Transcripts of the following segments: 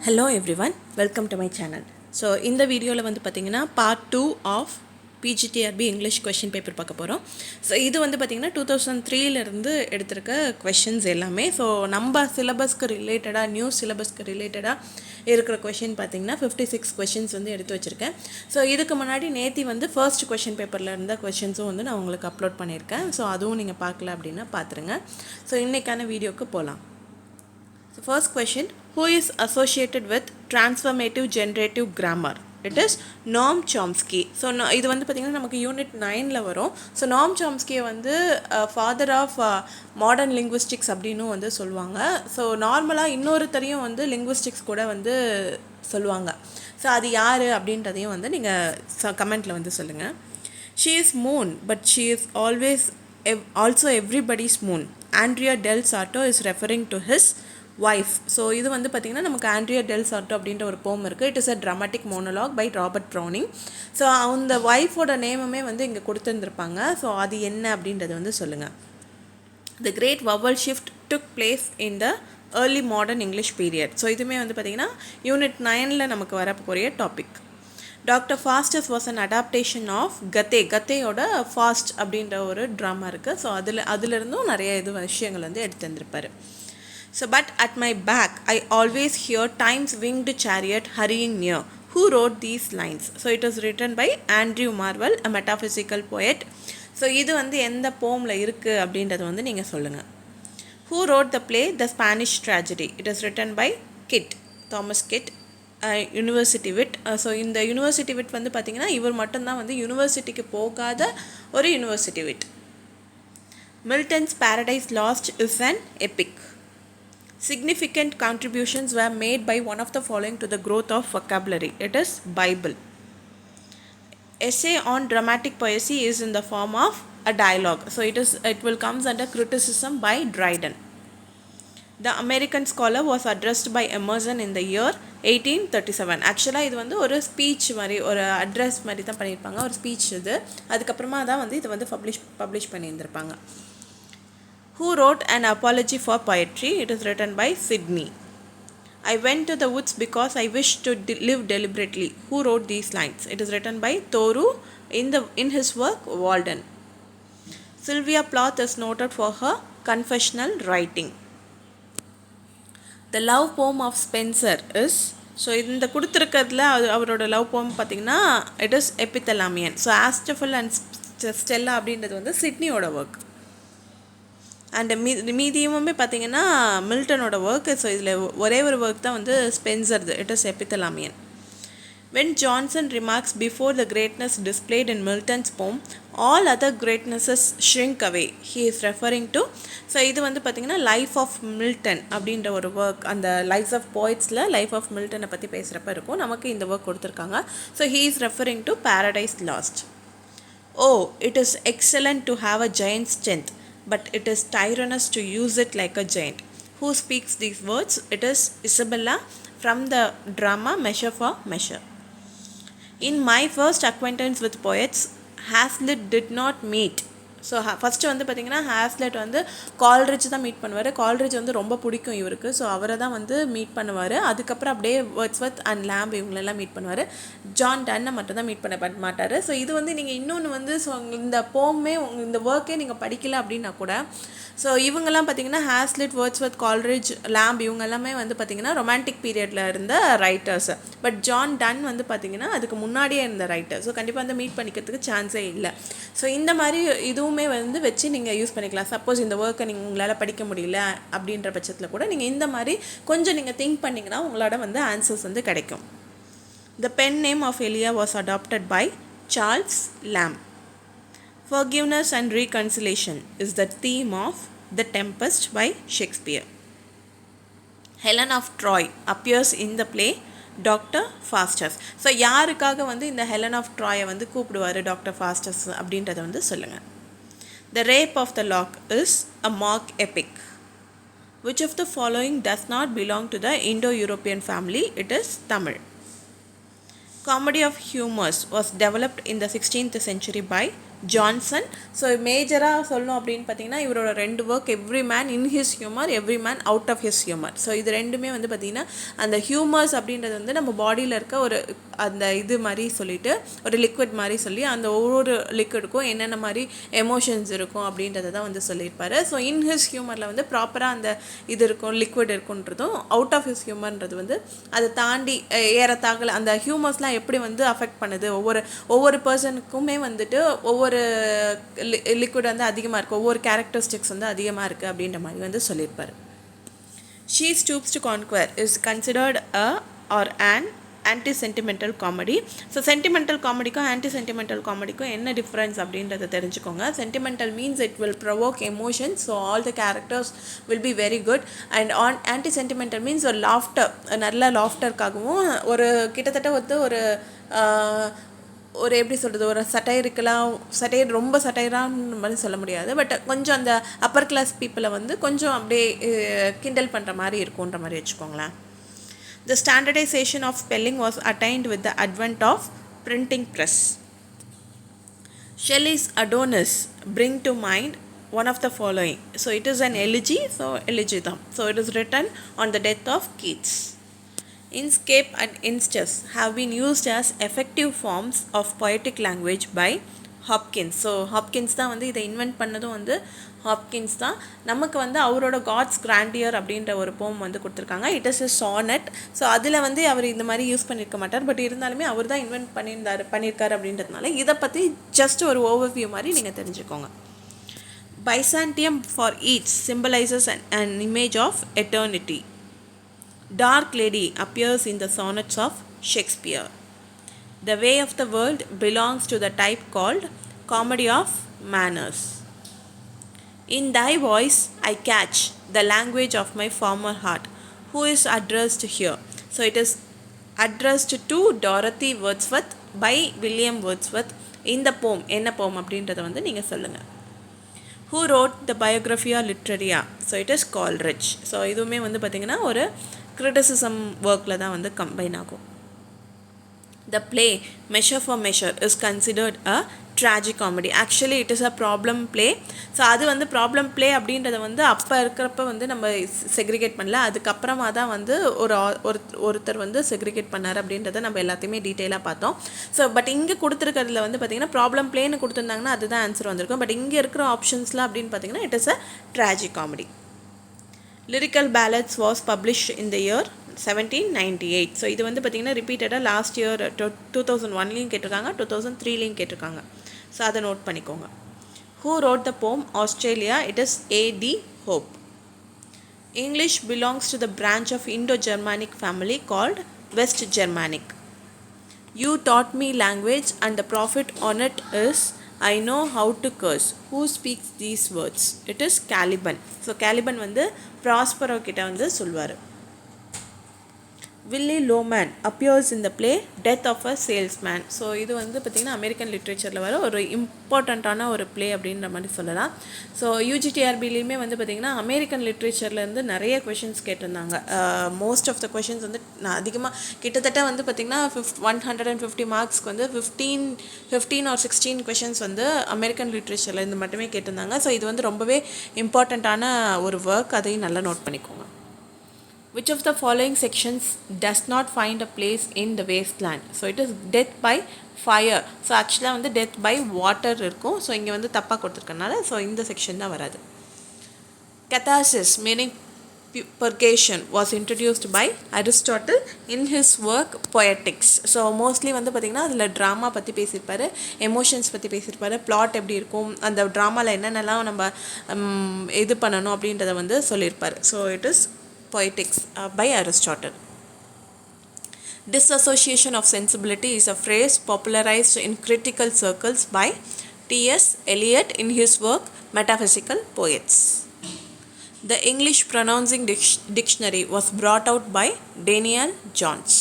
Hello everyone, welcome to my channel. So இந்த வீடியோவில் வந்து பார்த்தீங்கன்னா part 2 of Pgtrb English question paper பார்க்க போகிறோம். ஸோ இது வந்து பார்த்தீங்கன்னா 2003 எடுத்திருக்க questions எல்லாமே. ஸோ நம்ம சிலபஸ்க்கு ரிலேட்டடாக நியூ சிலபஸ்க்கு ரிலேட்டடாக இருக்கிற கொஷின் பார்த்தீங்கன்னா 56 questions வந்து எடுத்து வச்சுருக்கேன். ஸோ இதுக்கு முன்னாடி நேத்தி வந்து ஃபர்ஸ்ட் கொஷின் பேப்பரில் இருந்த கொஷின்ஸும் வந்து நான் உங்களுக்கு அப்லோட் பண்ணியிருக்கேன். ஸோ அதுவும் நீங்கள் பார்க்கல அப்படின்னா பார்த்துருங்க. ஸோ இன்றைக்கான வீடியோக்கு போகலாம். So first question, who is associated with transformative generative grammar? It is Noam Chomsky. So இது வந்து பார்த்தீங்கன்னா நமக்கு யூனிட் 9ல் வரும். ஸோ Noam Chomsky வந்து ஃபாதர் ஆஃப் மாடர்ன் லிங்குவிஸ்டிக்ஸ் அப்படின்னு வந்து சொல்லுவாங்க. ஸோ நார்மலாக இன்னொருத்தரையும் வந்து லிங்குவிஸ்டிக்ஸ் கூட வந்து சொல்லுவாங்க. ஸோ அது யார் அப்படின்றதையும் வந்து நீங்கள் கமெண்ட்டில் வந்து சொல்லுங்கள். She is moon, but she is always also everybody's moon. Andrea Del Sarto is referring to his wife. So இது வந்து பார்த்திங்கன்னா நமக்கு ஆண்ட்ரியா டெல் சார்ட்டோ அப்படின்ற ஒரு போம் இருக்குது. It is a dramatic monologue by Robert Browning. So அந்த ஒய்ஃபோட நேமுமே வந்து இங்கே கொடுத்துருந்துருப்பாங்க. ஸோ அது என்ன அப்படின்றது வந்து சொல்லுங்கள். The great vowel shift took place in the early modern English period. So இதுவுமே வந்து பார்த்திங்கன்னா யூனிட் 9ல் நமக்கு வரக்கூடிய topic. Doctor Faustus was an adaptation of கத்தேயோட ஃபாஸ்ட் அப்படின்ற ஒரு ட்ராமா இருக்குது. ஸோ அதிலிருந்தும் நிறைய விஷயங்கள் வந்து எடுத்து வந்திருப்பார். So, but at my back, I always hear time's winged chariot hurrying near. Who wrote these lines? So, it was written by Andrew Marvell, a metaphysical poet. So, இது வந்து எந்த போமில் இருக்குது அப்படின்றது வந்து நீங்கள் சொல்லுங்கள். Who wrote the play The Spanish Tragedy? It is written by Thomas Kitt, university விட். So இந்த யூனிவர்சிட்டி விட் வந்து பார்த்திங்கன்னா இவர் மட்டும்தான் வந்து யூனிவர்சிட்டிக்கு போகாத ஒரு யூனிவர்சிட்டி விட். Milton's Paradise Lost is an epic. Significant contributions were made by one of the following to the growth of vocabulary. It is Bible. Essay on dramatic poesy is in the form of a dialogue. So it will comes under criticism by Dryden. The American Scholar was addressed by Emerson in the year 1837. ஆக்சுவலாக இது வந்து ஒரு speech மாதிரி ஒரு address மாதிரி தான் பண்ணியிருப்பாங்க. ஒரு ஸ்பீச் இது. அதுக்கப்புறமா தான் வந்து இது வந்து publish பண்ணியிருந்திருப்பாங்க. Who wrote an apology for poetry? It is written by Sidney. I went to the woods because I wished to live deliberately. Who wrote these lines? It is written by Thoreau in his work Walden. Sylvia Plath is noted for her confessional writing. The love poem of Spencer is, so இந்த கொடுத்துருக்கிறதுல அவரோட love poem பார்த்திங்கன்னா it is Epithalamion. So Astrophel and Stella அப்படின்றது வந்து சிட்னியோட work. And மீதியுமே பார்த்திங்கன்னா மில்டனோட work. So இதில் ஒரே ஒரு ஒர்க் தான் வந்து ஸ்பென்சர்து. It is Epithalamion. When Johnson remarks before the greatness displayed in Milton's poem, all other greatnesses shrink away. He is referring to, so இது வந்து பார்த்திங்கன்னா லைஃப் ஆஃப் மில்டன் அப்படின்ற ஒரு ஒர்க். அந்த லைஃப்ஸ் ஆஃப் போய்ட்ஸில் லைஃப் ஆஃப் மில்டனை பற்றி பேசுகிறப்ப இருக்கும். நமக்கு இந்த ஒர்க் கொடுத்துருக்காங்க. So he is referring to Paradise Lost. Oh, it is excellent to have a giant's strength, but it is tyrannous to use it like a giant. Who speaks these words? It is Isabella from the drama Measure for Measure. In my first acquaintance with poets, Hazlitt did not meet. So first வந்து பார்த்திங்கன்னா ஹேஸ்லெட் வந்து Coleridge தான் meet பண்ணுவார். Coleridge வந்து ரொம்ப பிடிக்கும் இவருக்கு. So அவரை தான் வந்து மீட் பண்ணுவார். அதுக்கப்புறம் அப்படியே வேர்ட்ஸ்வர்த் அண்ட் லேம்ப் இவங்களெல்லாம் மீட் பண்ணுவார். ஜான் டன்னை மட்டும் தான் மீட் பண்ண மாட்டார். ஸோ இது வந்து நீங்கள் இன்னொன்று வந்து ஸோ இந்த போமே இந்த ஒர்க்கே நீங்கள் படிக்கல அப்படின்னா கூட ஸோ இவங்கெல்லாம் பார்த்திங்கன்னா ஹேஸ்லிட், வேர்ட்ஸ்வர்த், கால்ரிட்ஜ், லேம்ப் இவங்க எல்லாமே வந்து பார்த்திங்கன்னா ரொமான்டிக் பீரியடில் இருந்த ரைட்டர்ஸ். பட் ஜான் டன் வந்து பார்த்திங்கன்னா அதுக்கு முன்னாடியே இருந்த ரைட்டர். ஸோ கண்டிப்பாக வந்து மீட் பண்ணிக்கிறதுக்கு சான்ஸே இல்லை. ஸோ இந்த மாதிரி இதுவுமே வந்து வச்சு நீங்கள் யூஸ் பண்ணிக்கலாம். சப்போஸ் இந்த ஒர்க்கை நீங்கள் உங்களால் படிக்க முடியல அப்படின்ற பட்சத்தில் கூட நீங்கள் இந்த மாதிரி கொஞ்சம் நீங்கள் திங்க் பண்ணிங்கன்னா உங்களோட வந்து ஆன்சர்ஸ் வந்து கிடைக்கும். The pen name of Elia was adopted by Charles Lamb. Forgiveness and reconciliation is the theme of The Tempest by Shakespeare. Helen of Troy appears in the play doctor Faustus. So யாருக்காக வந்து இந்த Helen of ட்ராயை வந்து கூப்பிடுவார் doctor Faustus அப்படின்றத வந்து சொல்லுங்கள். The rape of the lock is a mock epic. Which of the following does not belong to the Indo-European family? It is Tamil. Comedy of humors was developed in the 16th century by Johnson. So மேஜராக சொல்லணும் அப்படின்னு பார்த்தீங்கன்னா இவரோட 2 work, every man in his humour, every man out of his humour. So இது ரெண்டுமே வந்து பார்த்திங்கன்னா அந்த ஹியூமர்ஸ் அப்படின்றது வந்து நம்ம பாடியில் இருக்க ஒரு அந்த இது மாதிரி சொல்லிட்டு ஒரு லிக்விட் மாதிரி சொல்லி அந்த ஒவ்வொரு லிக்விடுக்கும் என்னென்ன மாதிரி எமோஷன்ஸ் இருக்கும் அப்படின்றத தான் வந்து சொல்லியிருப்பாரு. ஸோ இன் ஹிஸ் ஹியூமரில் வந்து ப்ராப்பராக அந்த இது இருக்கும், லிக்விட் இருக்குன்றதும், அவுட் ஆஃப் ஹிஸ் ஹியூமர்ன்றது வந்து அதை தாண்டி ஏறத்தாகல அந்த ஹியூமர்ஸ்லாம் எப்படி வந்து அஃபெக்ட் பண்ணுது, ஒவ்வொரு பர்சனுக்குமே வந்துட்டு ஒவ்வொரு லிக்விட் வந்து அதிகமாக இருக்குது, ஒவ்வொரு கேரக்டரிஸ்டிக்ஸ் வந்து அதிகமாக இருக்குது அப்படின்ற மாதிரி வந்து சொல்லியிருப்பார். She Stoops to Conquer is considered a or an anti-sentimental comedy. So sentimental காமெடிக்கும் ஆன்டி-சென்டிமெண்டல் காமெடிக்கும் என்ன டிஃப்ரென்ஸ் அப்படின்றத தெரிஞ்சுக்கோங்க. Sentimental means it will provoke emotions, so all the characters will be very good. And anti sentimental means ஒரு laughter, நல்ல லாஃப்டருக்காகவும் ஒரு கிட்டத்தட்ட வந்து ஒரு எப்படி சொல்கிறது, ஒரு சட்டையர் ரொம்ப சட்டையரான்னு மாதிரி சொல்ல முடியாது, பட் கொஞ்சம் அந்த அப்பர் கிளாஸ் பீப்புளை வந்து கொஞ்சம் அப்படியே கிண்டல் பண்ணுற மாதிரி இருக்குன்ற மாதிரி வச்சுக்கோங்களேன். The standardization of spelling was attained with the advent of printing press. Shelley's Adonis bring to mind one of the following. So it is an elegy, so elegidam. So it is written on the death of Keats. Inscape and instus have been used as effective forms of poetic language by Hopkins. So Hopkins தான் வந்து இதை invent பண்ணதும் வந்து Hopkins தான். நமக்கு வந்து அவரோட God's grandeur அப்படின்ற ஒரு போம் வந்து கொடுத்துருக்காங்க. It is a sonnet. So அதில் வந்து அவர் இந்த மாதிரி யூஸ் பண்ணியிருக்க மாட்டார், பட் இருந்தாலுமே அவர் தான் இன்வென்ட் பண்ணியிருக்காரு அப்படின்றதுனால இதை பற்றி ஜஸ்ட் ஒரு ஓவர்வியூ மாதிரி நீங்கள் தெரிஞ்சுக்கோங்க. Byzantium for each symbolizes an image of eternity. Dark Lady appears in the sonnets of Shakespeare. The way of the world belongs to the type called comedy of manners. In thy voice I catch the language of my former heart. Who is addressed here? So it is addressed to Dorothy Wordsworth by William Wordsworth in the poem. என்ன poem அப்படின்றத வந்து நீங்கள் சொல்லுங்கள். Who wrote the Biographia Literaria? So it is Coleridge. So இதுவுமே வந்து பார்த்திங்கன்னா ஒரு criticism ஒர்க்கில் தான் வந்து கம்பைன் ஆகும். The play Measure for Measure is considered a tragicomedy. Actually it is a problem play. So அது வந்து ப்ராப்ளம் ப்ளே அப்படின்றத வந்து அப்போ இருக்கிறப்ப வந்து நம்ம செக்ரிகேட் பண்ணல, அதுக்கப்புறமா தான் வந்து ஒருத்தர் வந்து செக்ரிகேட் பண்ணார் அப்படின்றத நம்ம எல்லாத்தையுமே டீட்டெயிலாக பார்த்தோம். ஸோ பட் இங்கே கொடுத்துருக்கிறதுல வந்து பார்த்திங்கன்னா ப்ராப்ளம் ப்ளேன்னு கொடுத்துருந்தாங்கன்னா அதுதான் ஆன்சர் வந்திருக்கும். பட் இங்கே இருக்கிற ஆப்ஷன்ஸ்லாம் அப்படின்னு பார்த்திங்கன்னா it is a tragicomedy. Lyrical Ballads was published in the year 1798. So இது வந்து பார்த்திங்கன்னா ரிப்பீட்டடாக லாஸ்ட் இயர் 2001லேயும் கேட்டிருக்காங்க, 2003லேயும் கேட்டிருக்காங்க. ஸோ அதை நோட் பண்ணிக்கோங்க. Who wrote the poem Australia? It is A.D. Hope. English belongs to the branch of Indo-Germanic family called West Germanic. You taught me language and the profit on it is I know how to curse. Who speaks these words? It is Caliban. So Caliban வந்து Prospero கிட்ட வந்து சொல்வார். Willie Loman appears in the play Death of a Salesman. So இது வந்து பார்த்திங்கன்னா American லிட்ரேச்சரில் வர ஒரு இம்பார்ட்டண்ட்டான ஒரு ப்ளே அப்படின்ற மாதிரி சொல்லலாம். ஸோ யூஜிடிஆர்பிலையுமே வந்து பார்த்திங்கன்னா அமெரிக்கன் லிட்ரேச்சர்லேருந்து நிறைய கொஷின்ஸ் கேட்டிருந்தாங்க. மோஸ்ட் ஆஃப் த கொஷின்ஸ் வந்து நான் அதிகமாக கிட்டத்தட்ட வந்து பார்த்திங்கன்னா 150 மார்க்ஸ்க்கு வந்து 15 or 16 கொஷின்ஸ் வந்து அமெரிக்கன் லிட்ரேச்சர்லேருந்து மட்டுமே கேட்டிருந்தாங்க. ஸோ இது வந்து ரொம்பவே இம்பார்ட்டண்ட்டான ஒரு ஒர்க், அதையும் நல்லா நோட் பண்ணிக்கோங்க. Which of the following sections does not find a place in the wasteland? So it is death by fire. So ஆக்சுவலாக வந்து டெத் பை வாட்டர் இருக்கும். ஸோ இங்கே வந்து தப்பாக கொடுத்துருக்கனால ஸோ இந்த செக்ஷன் தான் வராது. Catharsis meaning purgation was introduced by Aristotle in his work Poetics. So mostly வந்து பார்த்திங்கன்னா அதில் ட்ராமா பற்றி பேசியிருப்பார், எமோஷன்ஸ் பற்றி பேசியிருப்பார், பிளாட் எப்படி இருக்கும், அந்த ட்ராமாவில் என்னென்னலாம் நம்ம இது பண்ணணும் அப்படின்றத வந்து சொல்லியிருப்பார். So it is Poetics by Aristotle. Disassociation of sensibility is a phrase popularized in critical circles by T.S. Eliot in his work Metaphysical Poets. The English Pronouncing Dictionary was brought out by Daniel Johns.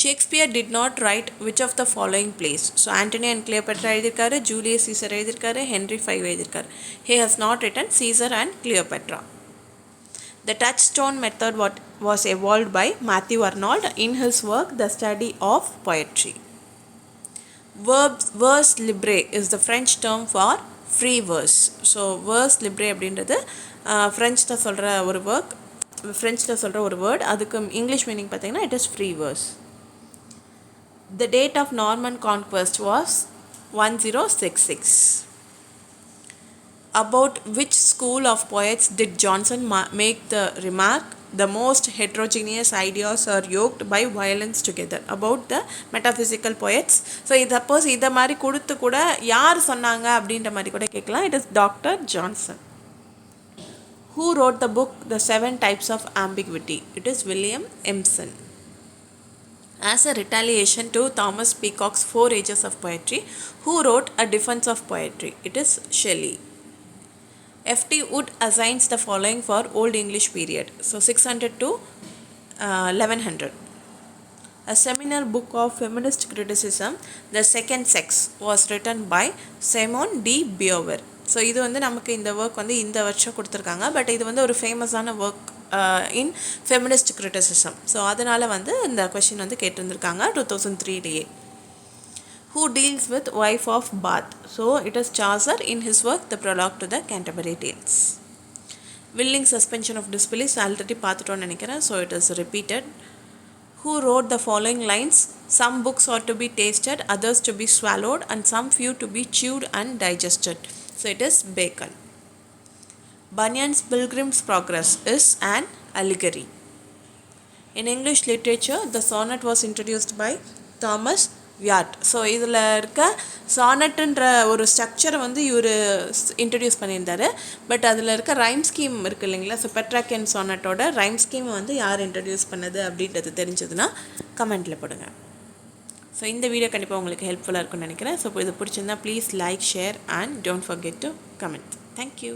Shakespeare did not write which of the following plays? So Antony and Cleopatra எழுதிருக்காரு, Julius Caesar எழுதிருக்காரு, Henry V எழுதிருக்காரு. He has not written Caesar and Cleopatra. The touchstone method was evolved by Matthew Arnold in his work The Study of Poetry. Vers libre is the French term for free verse. So vers libre அப்படின்றது ஃப்ரெஞ்சில் சொல்கிற ஒரு work, ஃப்ரெஞ்சில் சொல்கிற ஒரு word. அதுக்கு English meaning பார்த்தீங்கன்னா it is free verse. The date of Norman conquest was 1066. About which school of poets did Johnson make the remark, the most heterogeneous ideas are yoked by violence together? About the metaphysical poets. So suppose இதை மாதிரி கொடுத்து கூட யார் சொன்னாங்க அப்படின்ற மாதிரி கூட கேட்கலாம். It is Dr. Johnson. Who wrote the book The Seven Types of Ambiguity? It is William Emerson. As a retaliation to Thomas Peacock's Four Ages of Poetry, who wrote A Defense of Poetry? It is Shelley. F.T. Wood assigns the following for Old English period. So 600 to 1100. A seminal book of feminist criticism, The Second Sex, was written by Simone de Beauvoir. So இது வந்து நமக்கு இந்த work வந்து இந்த வருஷம் கொடுத்துருக்காங்க. But இது வந்து ஒரு ஃபேமஸான work in feminist criticism. So அதனால் வந்து இந்த கொஷின் வந்து கேட்டிருந்துருக்காங்க 2003 Who deals with wife of Bath? So it is Chaucer in his work The Prologue to the Canterbury Tales. Willing suspension of disbelief already பார்த்துட்டோன்னு நினைக்கிறேன். So it is repeated. Who wrote the following lines? Some books ought to be tasted, others to be swallowed, and some few to be chewed and digested. So it is Bacon. Bunyan's Pilgrim's Progress is an allegory. In English literature, the sonnet was introduced by Thomas Wyatt. So இதில் இருக்க சானட்டுன்ற ஒரு ஸ்ட்ரக்சரை வந்து இவர் introduce பண்ணியிருந்தார். But அதில் இருக்க rhyme scheme இருக்குது இல்லைங்களா, ஸோ பெட்ராக்கியன் சானட்டோட ரைம் ஸ்கீமை வந்து யார் இன்ட்ரடியூஸ் பண்ணது அப்படின்றது தெரிஞ்சதுன்னா கமெண்ட்டில் போடுங்க. ஸோ இந்த வீடியோ கண்டிப்பாக உங்களுக்கு ஹெல்ப்ஃபுல்லாக இருக்கும்னு நினைக்கிறேன். ஸோ இது பிடிச்சிருந்தா please like, share and don't forget to comment. Thank you.